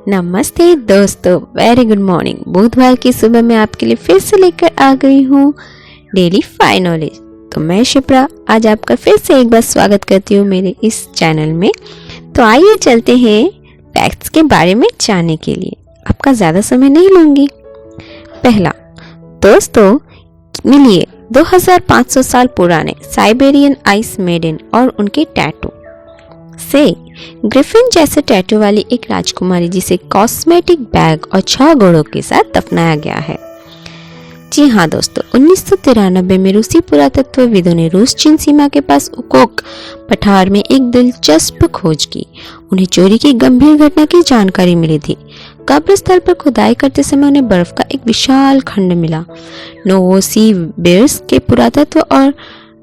नमस्ते दोस्तों, very good morning. बुधवार की सुबह मैं आपके लिए फिर से लेकर आ गई हूँ डेली 5 नॉलेज। तो मैं शिप्रा आज आपका फिर से एक बार स्वागत करती हूँ मेरे इस चैनल में। तो आइए चलते हैं फैक्ट्स के बारे में जानने के लिए। आपका ज़्यादा समय नहीं लूँगी। पहला, दोस्तों मिलिए 2500 साल पुराने साइबेरियन आइस मेडन और उनके टैटू से। ग्रिफिन जैसे टैटू वाली एक राजकुमारी जिसे कॉस्मेटिक बैग और 6 घोड़ों के साथ दफनाया गया है। जी हाँ दोस्तों, 1993 में रूसी पुरातत्वविदों ने रूस चीन सीमा के पास उकोक पठार में एक दिलचस्प खोज की। उन्हें चोरी की गंभीर घटना की जानकारी मिली थी। कब्र स्थल पर खुदाई करते समय उन्हें बर्फ का एक विशाल खंड मिला। नोवोसिबिर्स्क के पुरातत्व और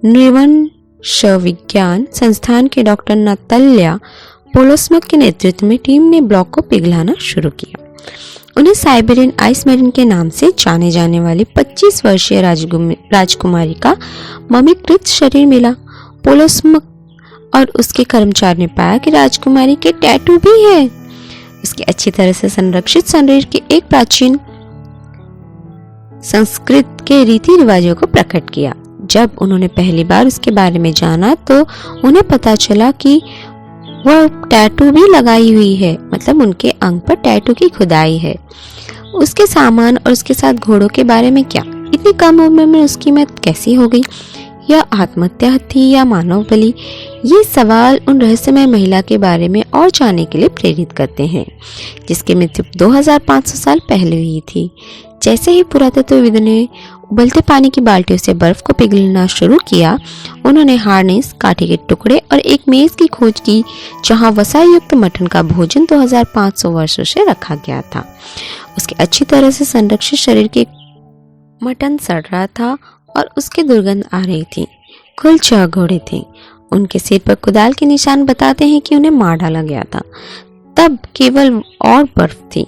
नृवंशविज्ञान संस्थान के डॉक्टर नाताल्या पोलोस्मक के नेतृत्व में टीम ने ब्लॉक को पिघलाना शुरू किया। उन्हें साइबेरियन आइस मेडन के नाम से जाने जाने वाली 25 वर्षीय राजकुमारी का ममीकृत शरीर मिला। पोलोस्मक और उसके कर्मचारी ने पाया कि राजकुमारी के टैटू भी है। उसके अच्छी तरह से संरक्षित शरीर के एक प्राचीन संस्कृत के रीति रिवाजों को प्रकट किया। जब उन्होंने पहली बार उसके बारे में जाना तो उन्हें पता चला कि वह टैटू भी लगाई हुई है, मतलब उनके अंग पर टैटू की खुदाई है। उसके सामान और उसके साथ घोड़ों के बारे में क्या? इतनी कम उम्र में उसकी मौत कैसी हो गई? यह आत्महत्या थी या मानव बलि? ये सवाल उन रहस्यमय महिला के बारे में और जानने के लिए प्रेरित करते हैं, जिसकी मृत्यु 2500 साल पहले हुई थी। जैसे ही पुरातत्वविदों ने उबलते पानी की बाल्टियों से बर्फ को पिघलना शुरू किया, उन्होंने हार्नेस, काठी के टुकड़े और एक मेज की खोज की जहां वसा युक्त मटन का भोजन 2500 वर्षों से रखा गया था। उसके अच्छी तरह से संरक्षित शरीर के मटन सड़ रहा था और उसकी दुर्गंध आ रही थी। कुल 6 घोड़े थे। उनके सिर पर कुदाल के निशान बताते हैं कि उन्हें मार डाला गया था। तब केवल और बर्फ थी।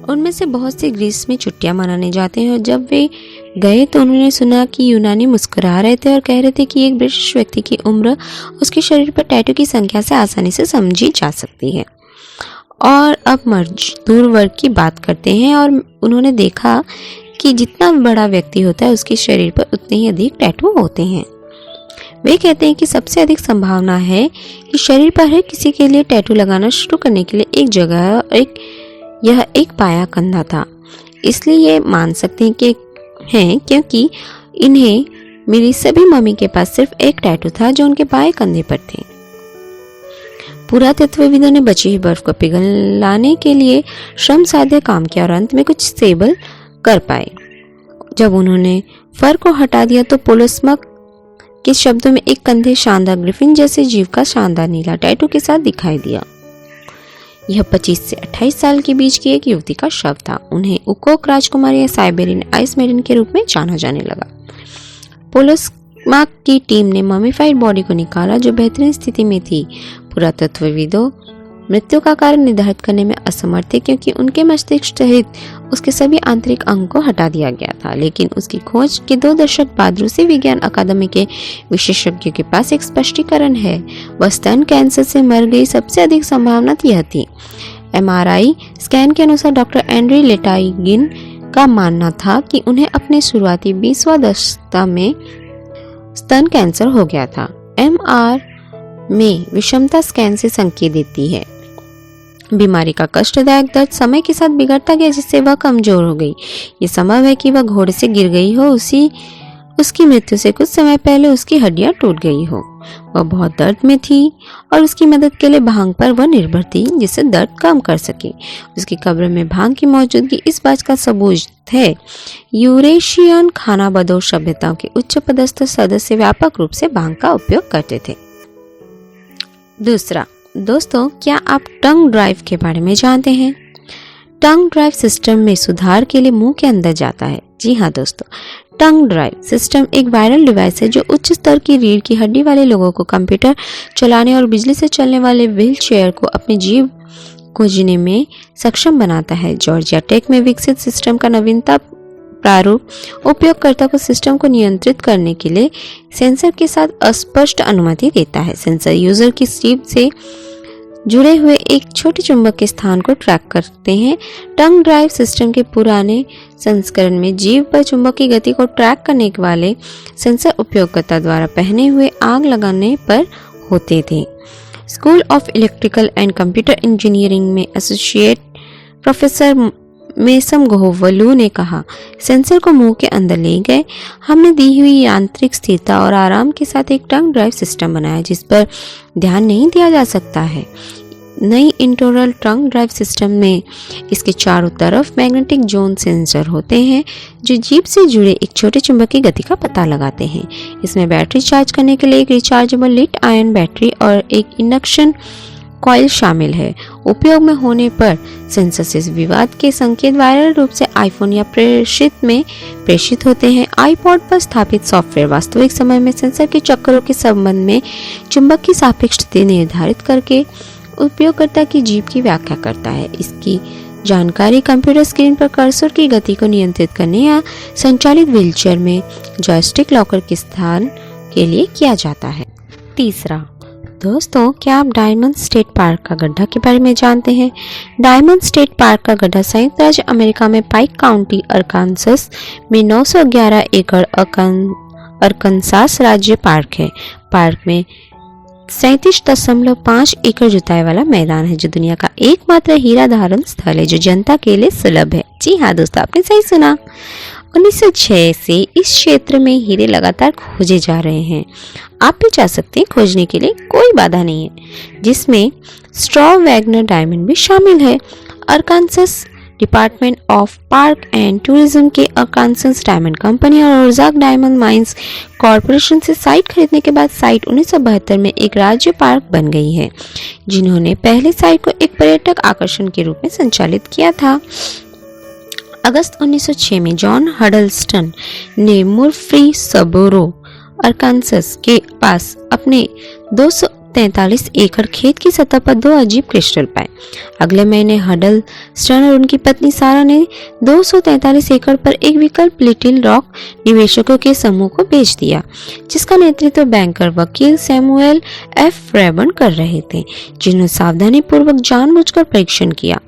उनमें से बहुत से ग्रीस में छुट्टियां मनाने जाते हैं और जब वे गए तो उन्होंने सुना कि यूनानी मुस्कुरा रहे थे और कह रहे थे कि एक ब्रिटिश व्यक्ति की उम्र उसके शरीर पर टैटू की संख्या से आसानी से समझी जा सकती है। और अब मजदूर वर्ग की बात करते हैं और उन्होंने देखा कि जितना बड़ा व्यक्ति होता है उसके शरीर पर उतने ही अधिक टैटू होते हैं। वे कहते हैं कि सबसे अधिक संभावना है कि शरीर पर हर किसी के लिए टैटू लगाना शुरू करने के लिए एक जगह और यह एक पाया कंधा था। इसलिए ये मान सकते हैं क्योंकि इन्हें मेरी सभी मम्मी के पास सिर्फ एक टैटू था जो उनके बाएं कंधे पर थे। पुरातत्वविदों ने बची हुई बर्फ को पिघलाने के लिए श्रम साध्य काम किया और अंत में कुछ स्टेबल कर पाए। जब उन्होंने फर को हटा दिया तो पोलोस्मक के शब्दों में एक कंधे शानदार ग्रिफिन जैसे जीव का शानदार नीला टैटू के साथ दिखाई दिया। यह 25 से 28 साल के बीच की एक युवती का शव था। उन्हें उकोक राजकुमारी या साइबेरियन आइस मेडन के रूप में जाना जाने लगा। पोलोस्मक की टीम ने ममीफाइड बॉडी को निकाला जो बेहतरीन स्थिति में थी। पुरातत्वविदों मृत्यु का कारण निर्धारित करने में असमर्थ थे क्योंकि उनके मस्तिष्क सहित उसके सभी आंतरिक अंग को हटा दिया गया था। लेकिन उसकी खोज के 2 दशक बाद रूसी विज्ञान अकादमी के विशेषज्ञों के पास एक स्पष्टीकरण है। वह स्तन कैंसर से मर गई। सबसे अधिक संभावना यह थी। MRI स्कैन के अनुसार डॉक्टर एंड्री लेटाइगिन का मानना था कि उन्हें अपने शुरुआती 20वां दशक में स्तन कैंसर हो गया था। MR में विषमता स्कैन से संकेत देती है। बीमारी का कष्टदायक दर्द समय के साथ बिगड़ता गया जिससे वह कमजोर हो गई। ये संभव है कि वह घोड़े से गिर गई हो। उसकी मृत्यु से कुछ समय पहले उसकी हड्डियां टूट गई हो। वह बहुत दर्द में थी और उसकी मदद के लिए भांग पर वह निर्भर थी जिससे दर्द कम कर सके। उसकी कब्र में भांग की मौजूदगी इस बात का सबूत है। यूरेशियन खानाबदोश सभ्यताओं के उच्च पदस्थ सदस्य व्यापक रूप से भांग का उपयोग करते थे। दूसरा, दोस्तों क्या आप टंग ड्राइव के बारे में जानते हैं? टंग ड्राइव सिस्टम में सुधार के लिए मुंह के अंदर जाता है। जी हाँ दोस्तों, टंग ड्राइव सिस्टम एक वायरल डिवाइस है जो उच्च स्तर की रीढ़ की हड्डी वाले लोगों को कंप्यूटर चलाने और बिजली से चलने वाले व्हील चेयर को अपनी जीभ को जीने में सक्षम बनाता है। जॉर्जिया टेक में विकसित सिस्टम का नवीनता प्रारूप उपयोगकर्ता को सिस्टम को नियंत्रित करने के लिए सेंसर के साथ अस्पष्ट अनुमति देता है। सेंसर यूजर की जीभ से जुड़े हुए एक छोटे चुंबक के स्थान को ट्रैक करते हैं। टंग ड्राइव सिस्टम के पुराने संस्करण में जीभ पर चुंबक की गति को ट्रैक करने वाले सेंसर उपयोगकर्ता द्वारा पहने हुए आग लगाने पर होते थे। School of electrical and computer engineering में एसोसिएट प्रोफेसर मेसम गोहवलू ने कहा, सेंसर को मुंह के अंदर ले गए। हमने दी हुई यांत्रिक स्थिरता और आराम के साथ एक टंग ड्राइव सिस्टम बनाया जिस पर ध्यान नहीं दिया जा सकता है। नई इंटरनल टंग ड्राइव सिस्टम में इसके चारों तरफ मैग्नेटिक जोन सेंसर होते हैं जो जीभ से जुड़े एक छोटे चुंबक की गति का पता लगाते हैं। इसमें बैटरी चार्ज करने के लिए एक रिचार्जेबल लिथियम आयन बैटरी और एक इंडक्शन कॉइल शामिल है। उपयोग में होने पर सेंसर से विवाद के संकेत वायरल रूप से आईफोन या प्रेषित होते हैं। आईपॉड पर स्थापित सॉफ्टवेयर वास्तविक समय में सेंसर के चक्करों के संबंध में चुंबक की सापेक्ष स्थिति निर्धारित करके उपयोगकर्ता की जीभ की व्याख्या करता है। इसकी जानकारी कंप्यूटर स्क्रीन पर कर्सर की गति को नियंत्रित करने या संचालित व्हीलचेयर में जॉयस्टिक लॉकर के स्थान के लिए किया जाता है। तीसरा, दोस्तों, क्या आप डायमंड स्टेट पार्क का गड्ढा के बारे में जानते हैं? डायमंड स्टेट पार्क का गड्ढा संयुक्त राज्य अमेरिका में पाइक काउंटी अरकानसस में 911 एकड़ अरकानसास राज्य पार्क है। पार्क में 37.5 एकड़ जुताई वाला मैदान है जो दुनिया का एकमात्र हीरा धारण स्थल है जो जनता के लिए सुलभ है। जी हाँ दोस्तों, आपने सही सुना। 1906 से इस क्षेत्र में हीरे लगातार खोजे जा रहे हैं। आप भी जा सकते हैं खोजने के लिए, कोई बाधा नहीं है, जिसमें स्ट्रॉ वैगनर डायमंड भी शामिल है। Arkansas department of park and tourism के अरकानसस डायमंड कंपनी और ओजाक डायमंड माइंस कॉरपोरेशन से साइट खरीदने के बाद साइट 1972 में एक राज्य पार्क बन गई है, जिन्होंने पहले साइट को एक पर्यटक आकर्षण के रूप में संचालित किया था। अगस्त 1906 में जॉन हडल्स्टन ने मुरफ्रीसबोरो अरकानसस के पास अपने 243 एकड़ खेत की सतह पर 2 अजीब क्रिस्टल पाए। अगले महीने हडल्स्टन और उनकी पत्नी सारा ने 243 एकड़ पर एक विकल्प लिटिल रॉक निवेशकों के समूह को बेच दिया, जिसका नेतृत्व बैंकर वकील सैमुअल एफ रेबन कर रहे थे, जिन्होंने सावधानी पूर्वक जानबूझकर परीक्षण किया।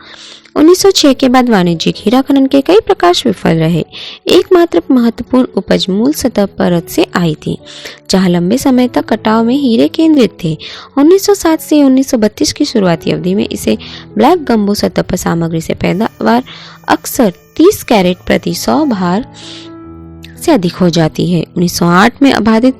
1906 के बाद वाणिज्यिक हीरा खनन के कई प्रकाश विफल रहे। एकमात्र महत्वपूर्ण उपज मूल सतह परत से आई थी, जहां लंबे समय तक कटाव में हीरे केंद्रित थे। 1907 से 1932 की शुरुआती अवधि में इसे ब्लैक गंबो सतह पर सामग्री से पैदावार अक्सर 30 कैरेट प्रति 100 भार से अधिक हो जाती है। 1908 में अबाधित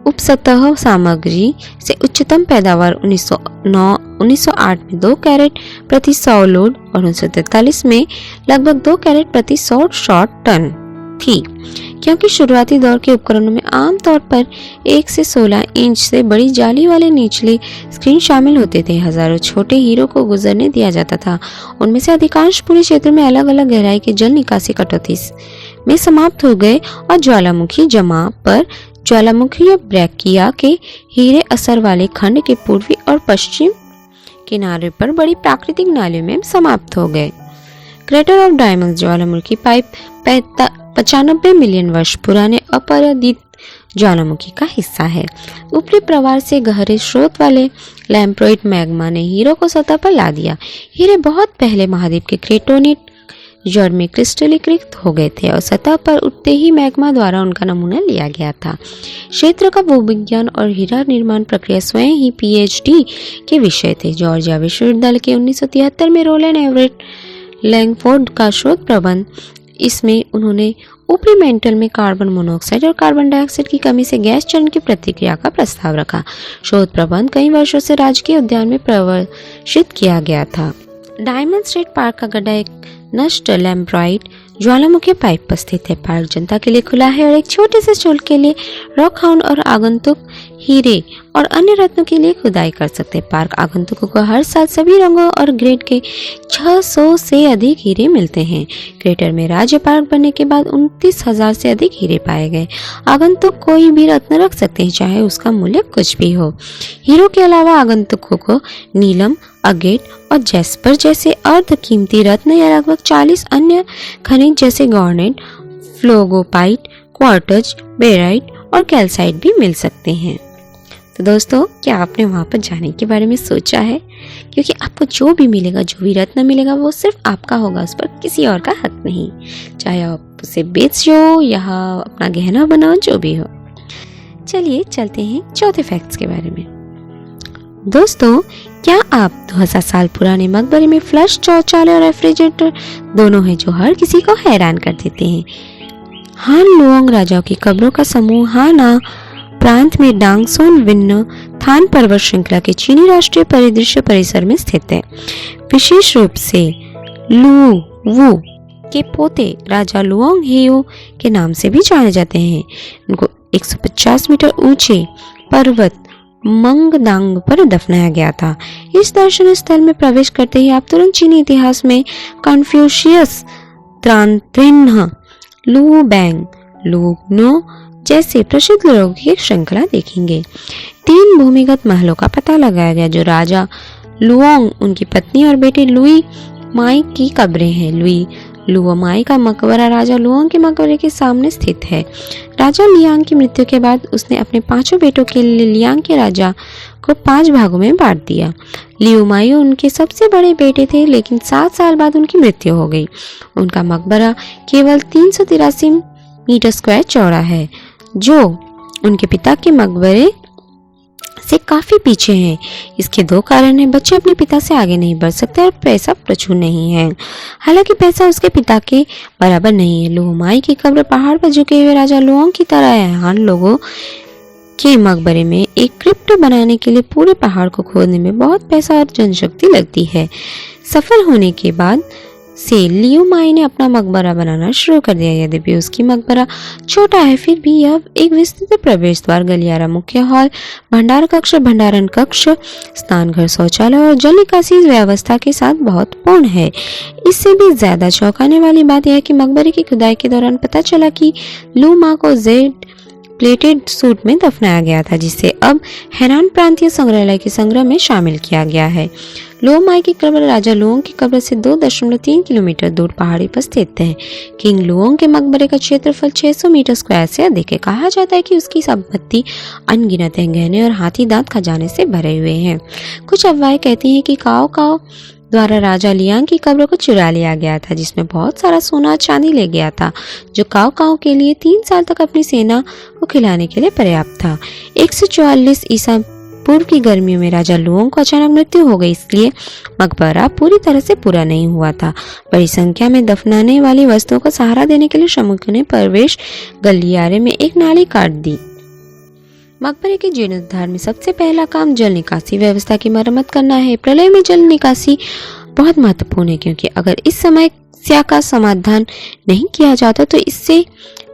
उपसतह सामग्री से उच्चतम पैदावार 1908 में 2 कैरेट प्रति 100 लोड और 1943 में लगभग 2 कैरेट प्रति 100 शॉर्ट टन थी। क्योंकि शुरुआती दौर के उपकरणों में आमतौर पर 1 से 16 इंच से बड़ी जाली वाले निचले स्क्रीन शामिल होते थे, हजारों छोटे हीरों को गुजरने दिया जाता था। उनमें से अधिकांश पूरे क्षेत्र में अलग अलग गहराई के जल निकासी कटौती में समाप्त हो गए और ज्वालामुखी जमा पर ज्वालामुखी या ब्रैकिया के हीरे असर वाले खंड के पूर्वी और पश्चिम किनारे पर बड़ी प्राकृतिक नालियों में समाप्त हो गए। Crater of diamonds Jwalamukhi pipe 95 million वर्ष पुराने अपरदित ज्वालामुखी का हिस्सा है। ऊपरी प्रवाह से गहरे स्रोत वाले लैम्प्रोइड मैग्मा ने हीरो को सतह पर ला दिया। हीरे बहुत पहले महाद्वीप के क्रेटोनिट जड़ में क्रिस्टलीकृत हो गए थे और सतह पर उठते ही मैग्मा द्वारा उनका नमूना लिया गया था। क्षेत्र का भूविज्ञान और हीरा निर्माण प्रक्रिया स्वयं ही पीएचडी के विषय थे। जॉर्जिया विश्वविद्यालय के 1973 में रोलैंड एवरेट लैंगफोर्ड का शोध प्रबंध, इसमें उन्होंने ऊपरी मेंटल में कार्बन मोनोऑक्साइड और कार्बन डाइऑक्साइड की कमी से गैस चरण की प्रतिक्रिया का प्रस्ताव रखा। शोध प्रबंध कई वर्षों से राजकीय उद्यान में प्रदर्शित किया गया था। डायमंड स्टेट पार्क का गड्ढा एक नष्ट लैम्प्राइट ज्वालामुखी पाइप पर स्थित है। पार्क जनता के लिए खुला है और एक छोटे से शुल्क के लिए रॉक हाउंड और आगंतुक हीरे और अन्य रत्नों के लिए खुदाई कर सकते हैं। पार्क आगंतुकों को हर साल सभी रंगों और ग्रेड के 600 से अधिक हीरे मिलते हैं। क्रेटर में राज्य पार्क बनने के बाद 29,000 से अधिक हीरे पाए गए। आगंतुक कोई भी रत्न रख सकते हैं, चाहे उसका मूल्य कुछ भी हो। हीरो के अलावा आगंतुकों को नीलम, अगेट और जैस्पर जैसे अर्ध कीमती रत्न या लगभग 40 अन्य खनिज जैसे गार्नेट, फ्लोगोपाइट, क्वार्टज, बेराइट और कैल्साइट भी मिल सकते हैं। तो दोस्तों, क्या आपने वहाँ पर जाने के बारे में सोचा है? क्योंकि आपको जो भी मिलेगा, जो भी रत्न मिलेगा, वो सिर्फ आपका होगा, उस पर किसी और का हक नहीं। चाहे आप उसे बेचो या अपना गहना बनाओ, जो भी हो। चलिए चलते हैं चौथे फैक्ट्स के बारे में। दोस्तों, क्या आप 2000 साल पुराने मकबरे में फ्लश शौचालय और रेफ्रिजरेटर दोनों हैं जो हर किसी को हैरान कर देते हैं। हान लुओंग राजाओं की कब्रों का समूह हाना प्रांत में डांगसोन विन्न थान पर्वत श्रृंखला के चीनी राष्ट्रीय परिदृश्य परिसर में स्थित है। विशेष रूप से लू वू के पोते राजा लुओंग हेयो के नाम से भी जाने जाते हैं। उनको 150 मीटर ऊंचे पर्वत मंगदांग पर दफनाया गया था। इस दर्शन स्थल में प्रवेश करते ही आप तुरंत चीनी इतिहास में कन्फ्यूशियस, त्रांत्रिन्ह, लू बैंग, लू नो जैसे प्रसिद्ध लोगों की एक श्रृंखला देखेंगे। 3 भूमिगत महलों का पता लगाया गया जो राजा लुओंग, उनकी पत्नी और बेटे लुई माई की कब्रें हैं। लुई लुओमाई का मकबरा राजा लुओंग के मकबरे के सामने स्थित है। राजा लियांग की मृत्यु के बाद उसने अपने 5 बेटों के लिए लियांग के राजा को 5 भागों में बांट दिया। लियुमाई उनके सबसे बड़े बेटे थे, लेकिन 7 साल बाद उनकी मृत्यु हो गई। उनका मकबरा केवल 383 मीटर स्क्वायर चौड़ा है, जो उनके पिता के मकबरे से काफी पीछे हैं। इसके 2 कारण हैं। बच्चे अपने पिता से आगे नहीं बढ़ सकते और पैसा प्रचुर नहीं है। हालांकि पैसा उसके पिता के बराबर नहीं है। लुओमाई की कब्र पहाड़ पर झुके हुए राजा लुओंग की तरह है। हान लोगों के मकबरे में एक क्रिप्ट बनाने के लिए पूरे पहाड़ को खोदने में बहुत पैसा और जनशक्ति लगती है। सफल होने के बाद से लियुमाई ने अपना मकबरा बनाना शुरू कर दिया। यद्यपि उसकी मकबरा छोटा है, फिर भी यह एक विस्तृत प्रवेश द्वार, गलियारा, मुख्य हॉल, भंडार कक्ष, भंडारण कक्ष, स्नान घर, शौचालय और जल निकासी व्यवस्था के साथ बहुत पूर्ण है। इससे भी ज्यादा चौंकाने वाली बात यह है कि मकबरे की खुदाई के दौरान पता चला कि लू मा को जेड प्लेटेड सूट में दफनाया गया था, जिसे अब हेनान प्रांतीय संग्रहालय के संग्रह में शामिल किया गया है। लुओमाई की कब्र राजा लुओंग की कब्र से 2.3 किलोमीटर दूर पहाड़ी पर स्थित है। किंग लुओंग के मकबरे का क्षेत्रफल 600 मीटर स्क्वायर से अधिक है। कहा जाता है कि उसकी संपत्ति अनगिनत है, गहने और हाथी दांत खजाने से भरे हुए हैं। कुछ अफवाहें कहती हैं कि काओ काओ द्वारा राजा लियांग की कब्र को चुरा लिया गया था, जिसमें बहुत सारा सोना और चांदी ले गया था, जो काओ काओ के लिए 3 साल तक अपनी सेना को खिलाने के लिए पर्याप्त था। 144 ईसा पूर्व की गर्मियों में राजा लुओंग को अचानक मृत्यु हो गई, इसलिए मकबरा पूरी तरह से पूरा नहीं हुआ था। बड़ी संख्या में दफनाने वाली वस्तुओं को सहारा देने के लिए श्रमिकों ने प्रवेश गलियारे में एक नाली काट दी। मकबरे के जीर्णोद्धार में सबसे पहला काम जल निकासी व्यवस्था की मरम्मत करना है। प्रलय में जल निकासी बहुत महत्वपूर्ण है, क्योंकि अगर इस समस्या का समाधान नहीं किया जाता तो इससे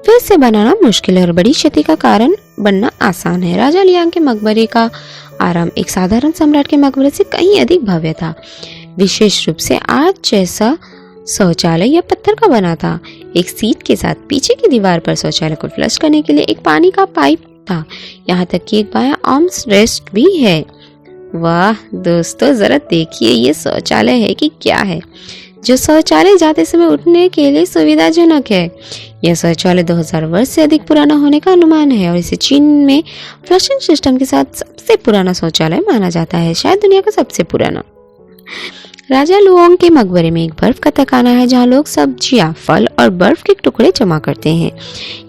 फिर से बनाना मुश्किल है और बड़ी क्षति का कारण बनना आसान है। राजा लियांग के मकबरे का आराम एक साधारण सम्राट के मकबरे से कहीं अधिक भव्य था। विशेष रूप से आज जैसा शौचालय या पत्थर का बना था। एक सीट के साथ पीछे की दीवार पर शौचालय को फ्लश करने के लिए एक पानी का पाइप था। यहाँ तक कि एक बाया आर्म्स रेस्ट भी है। वाह दोस्तों, जरा देखिए ये शौचालय है कि क्या है, जो शौचालय जाते समय उठने के लिए सुविधाजनक है। यह शौचालय 2000 वर्ष से अधिक पुराना होने का अनुमान है और इसे चीन में फ्लशिंग सिस्टम के साथ सबसे पुराना शौचालय माना जाता है, शायद दुनिया का सबसे पुराना। राजा लुओंग के मकबरे में एक बर्फ का तहखाना है, जहाँ लोग सब्जियां, फल और बर्फ के टुकड़े जमा करते हैं।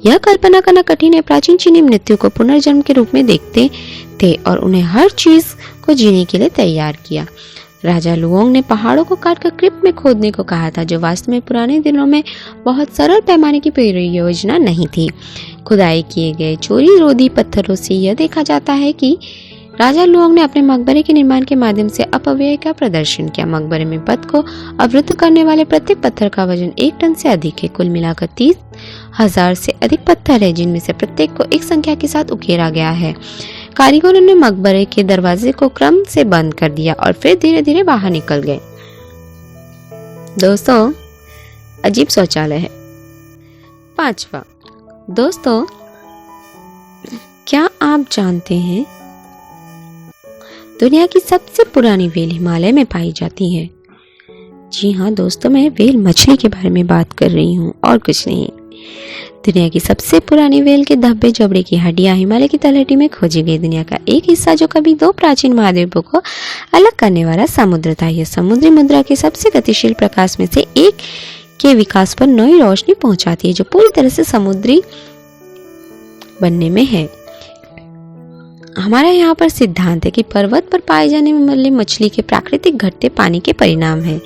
यह कल्पना करना कठिन है। प्राचीन चीनी मृत्यु को पुनर्जन्म के रूप में देखते थे और उन्हें हर चीज को जीने के लिए तैयार किया। राजा लुओंग ने पहाड़ों को काटकर क्रिप्ट में खोदने को कहा था, जो वास्तव में पुराने दिनों में बहुत सरल पैमाने की परियोजना नहीं थी। खुदाई किए गए चोरी रोधी पत्थरों से यह देखा जाता है कि राजा लुओंग ने अपने मकबरे के निर्माण के माध्यम से अपव्यय का प्रदर्शन किया। मकबरे में पथ को अवरुद्ध करने वाले प्रत्येक पत्थर का वजन 1 टन से अधिक है। कुल मिलाकर 30,000 से अधिक पत्थर है, जिनमें से प्रत्येक को एक संख्या के साथ उकेरा गया है। कारीगरों ने मकबरे के दरवाजे को क्रम से बंद कर दिया और फिर धीरे धीरे बाहर निकल गए। दोस्तों, अजीब शौचालय है। 5वां, दोस्तों क्या आप जानते हैं दुनिया की सबसे पुरानी व्हेल हिमालय में पाई जाती है? जी हाँ दोस्तों, मैं व्हेल मछली के बारे में बात कर रही हूँ और कुछ नहीं। दुनिया की सबसे पुरानी व्हेल के धब्बे जबड़े की हड्डियां हिमालय की तलहटी में खोजी गई। दुनिया का एक हिस्सा जो कभी दो प्राचीन महाद्वीपों को अलग करने वाला समुद्र था। यह समुद्री मुद्रा के सबसे गतिशील प्रकाश में से एक के विकास पर नई रोशनी पहुंचाती है, जो पूरी तरह से समुद्री बनने में है। हमारा यहाँ पर सिद्धांत है कि पर्वत पर पाए जाने वाली मछली के प्राकृतिक घटते पानी के परिणाम है।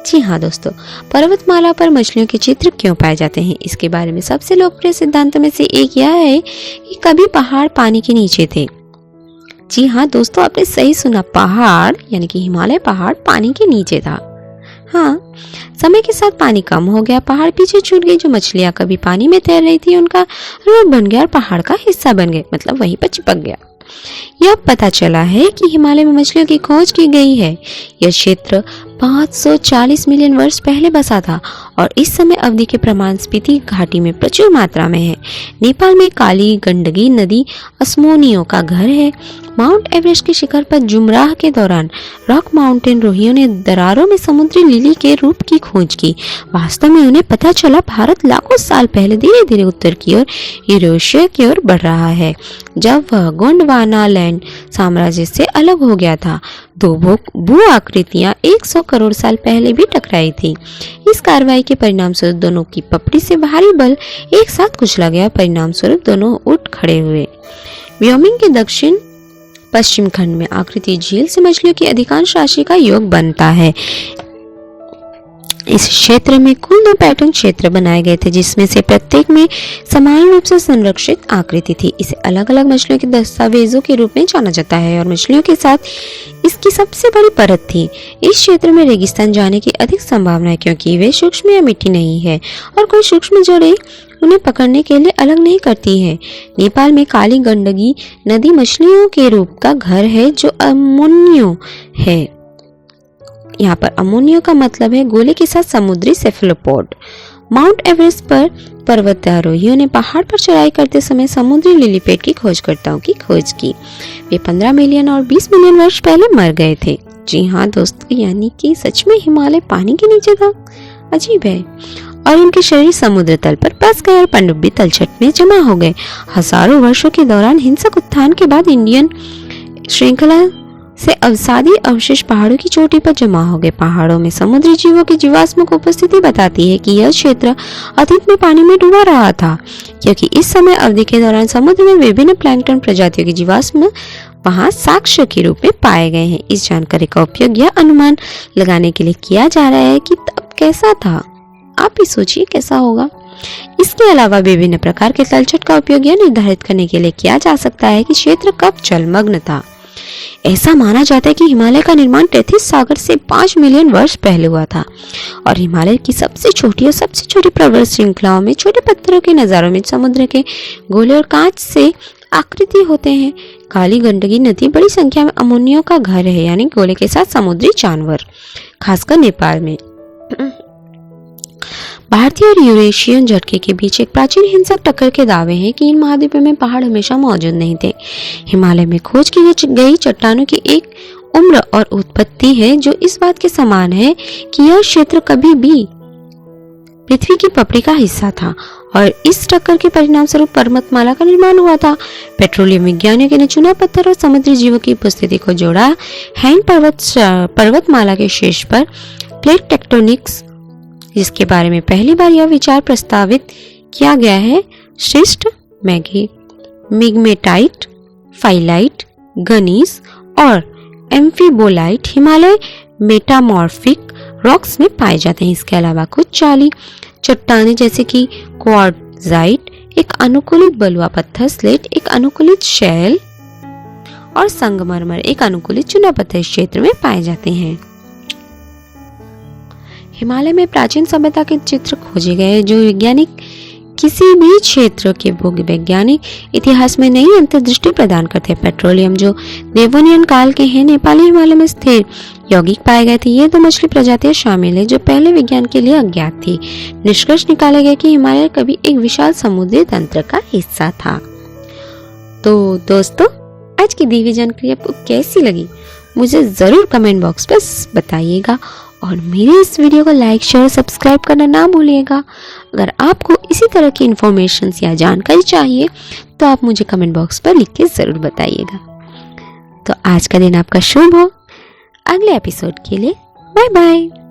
जी हाँ दोस्तों, पर्वतमाला पर मछलियों के चित्र क्यों पाए जाते हैं? इसके बारे में सबसे लोकप्रिय सिद्धांतों में से एक यह है कि कभी पहाड़ पानी के नीचे थे। जी हाँ दोस्तों, आपने सही सुना, पहाड़ यानी कि हिमालय पहाड़ पानी के नीचे था। हाँ, समय के साथ पानी कम हो गया, पहाड़ पीछे छूट गई। जो मछलियां कभी पानी में तैर रही थी उनका रूप बन गया और पहाड़ का हिस्सा बन गए, मतलब वहीं पर चिपक गया। यह पता चला है कि हिमालय में मछलियों की खोज की गई है। यह क्षेत्र 540 मिलियन वर्ष पहले बसा था और इस समय अवधि के प्रमाण स्पीति घाटी में प्रचुर मात्रा में है। नेपाल में काली गंडकी नदी अस्मोनियों का घर है। माउंट एवरेस्ट के शिखर पर जुमराह के दौरान रॉक माउंटेन रोहियों ने दरारों में समुद्री लिली के रूप की खोज की। वास्तव में उन्हें पता चला भारत लाखों साल पहले धीरे धीरे उत्तर की ओर यूरेशिया की ओर बढ़ रहा है, जब वह गोंडवाना लैंड साम्राज्य से अलग हो गया था। दो भू आकृतियां 100 करोड़ साल पहले भी टकराई थी। इस कार्रवाई के परिणाम स्वरूप दोनों की पपड़ी से भारी बल एक साथ कुचला गया। परिणाम स्वरूप दोनों उठ खड़े हुए। व्योमिंग के दक्षिण पश्चिम खंड में आकृति झील से मछलियों की अधिकांश राशि का योग बनता है। इस क्षेत्र में कुल 2 पैटर्न क्षेत्र बनाए गए थे, जिसमें से प्रत्येक में समान रूप से संरक्षित आकृति थी। इसे अलग अलग मछलियों के दस्तावेजों के रूप में जाना जाता है और मछलियों के साथ इसकी सबसे बड़ी परत थी। इस क्षेत्र में रेगिस्तान जाने की अधिक संभावना है, क्योंकि वे सूक्ष्म या मिट्टी नहीं है और कोई सूक्ष्म जड़ें उन्हें पकड़ने के लिए अलग नहीं करती है। नेपाल में काली गंडकी नदी मछलियों के रूप का घर है, जो अमोनियो है। यहाँ पर अमोनियो का मतलब है गोले के साथ समुद्री सेफलोपोड। माउंट एवरेस्ट पर पर्वतारोहियों ने पहाड़ पर चढ़ाई करते समय समुद्री लिलीपेड की खोजकर्ताओं की खोज की। वे 15 मिलियन और 20 मिलियन वर्ष पहले मर गए थे। जी हाँ दोस्तों, यानी कि सच में हिमालय पानी के नीचे था। अजीब है। और उनके शरीर समुद्र तल पर बस गए और पनडुब्बी तलछट में जमा हो गए। हजारों वर्षों के दौरान हिंसक उत्थान के बाद इंडियन श्रृंखला से अवसादी अवशेष पहाड़ों की चोटी पर जमा हो गए। पहाड़ों में समुद्री जीवों की जीवाश्म की उपस्थिति बताती है कि यह क्षेत्र अतीत में पानी में डूबा रहा था, क्योंकि इस समय अवधि के दौरान समुद्र में विभिन्न प्लैंकटन प्रजातियों की जीवाश्म वहां साक्ष्य के रूप में पाए गए हैं। इस जानकारी का उपयोग यह अनुमान लगाने के लिए किया जा रहा है कि तब कैसा था। आप ही सोचिए कैसा होगा। इसके अलावा विभिन्न प्रकार के तलछट का उपयोग यह निर्धारित करने के लिए किया जा सकता है कि क्षेत्र कब जलमग्न था। ऐसा माना जाता है कि हिमालय का निर्माण टेथिस सागर से 5 मिलियन वर्ष पहले हुआ था और हिमालय की सबसे छोटी पर्वत श्रृंखलाओं में छोटे पत्थरों के नजारों में समुद्र के गोले और कांच से आकृति होते हैं। काली गंडकी नदी बड़ी संख्या में अमोनियो का घर है, यानी गोले के साथ समुद्री जानवर, खासकर नेपाल में। भारतीय और यूरेशियन झटके के बीच एक प्राचीन हिंसक टक्कर के दावे हैं कि इन महाद्वीपों में पहाड़ हमेशा मौजूद नहीं थे। हिमालय में खोज की गई चट्टानों की एक उम्र और उत्पत्ति है जो इस बात के समान है कि यह क्षेत्र कभी भी पृथ्वी की पपड़ी का हिस्सा था और इस टक्कर के परिणाम स्वरूप पर्वतमाला का निर्माण हुआ था। पेट्रोलियम विज्ञानियों ने चूना पत्थर और समुद्री जीवों की उपस्थिति को जोड़ा। हैन पर्वतमाला के शीर्ष पर प्लेट टेक्टोनिक्स, जिसके बारे में पहली बार यह विचार प्रस्तावित किया गया है, शिस्ट, मिग्मेटाइट, फाइलाइट, गनीस और एम्फीबोलाइट हिमालय मेटामॉर्फिक रॉक्स में पाए जाते हैं। इसके अलावा कुछ जाली चट्टानें जैसे कि क्वार्ट्जाइट, एक अनुकूलित बलुआ पत्थर स्लेट, एक अनुकूलित शैल और संगमरमर, एक अनुकूलित चूना पत्थर इस क्षेत्र में पाए जाते हैं। हिमालय में प्राचीन सभ्यता के चित्र खोजे गए जो वैज्ञानिक किसी भी क्षेत्र के भूवैज्ञानिक इतिहास में नई अंतर्दृष्टि प्रदान करते हैं। पेट्रोलियम जो देवोनियन काल के हैं, नेपाली हिमालय में स्थिर यौगिक पाए गए थे। ये 2 मछली प्रजातियां शामिल है जो पहले विज्ञान के लिए अज्ञात थी। निष्कर्ष निकाले गए कि हिमालय कभी एक विशाल समुद्री तंत्र का हिस्सा था। तो दोस्तों, आज की दी हुई जानकारी आपको कैसी लगी मुझे जरूर कमेंट बॉक्स पर बताइएगा और मेरे इस वीडियो को लाइक शेयर और सब्सक्राइब करना ना भूलिएगा। अगर आपको इसी तरह की इन्फॉर्मेशन या जानकारी चाहिए तो आप मुझे कमेंट बॉक्स पर लिख के ज़रूर बताइएगा। तो आज का दिन आपका शुभ हो। अगले एपिसोड के लिए बाय बाय।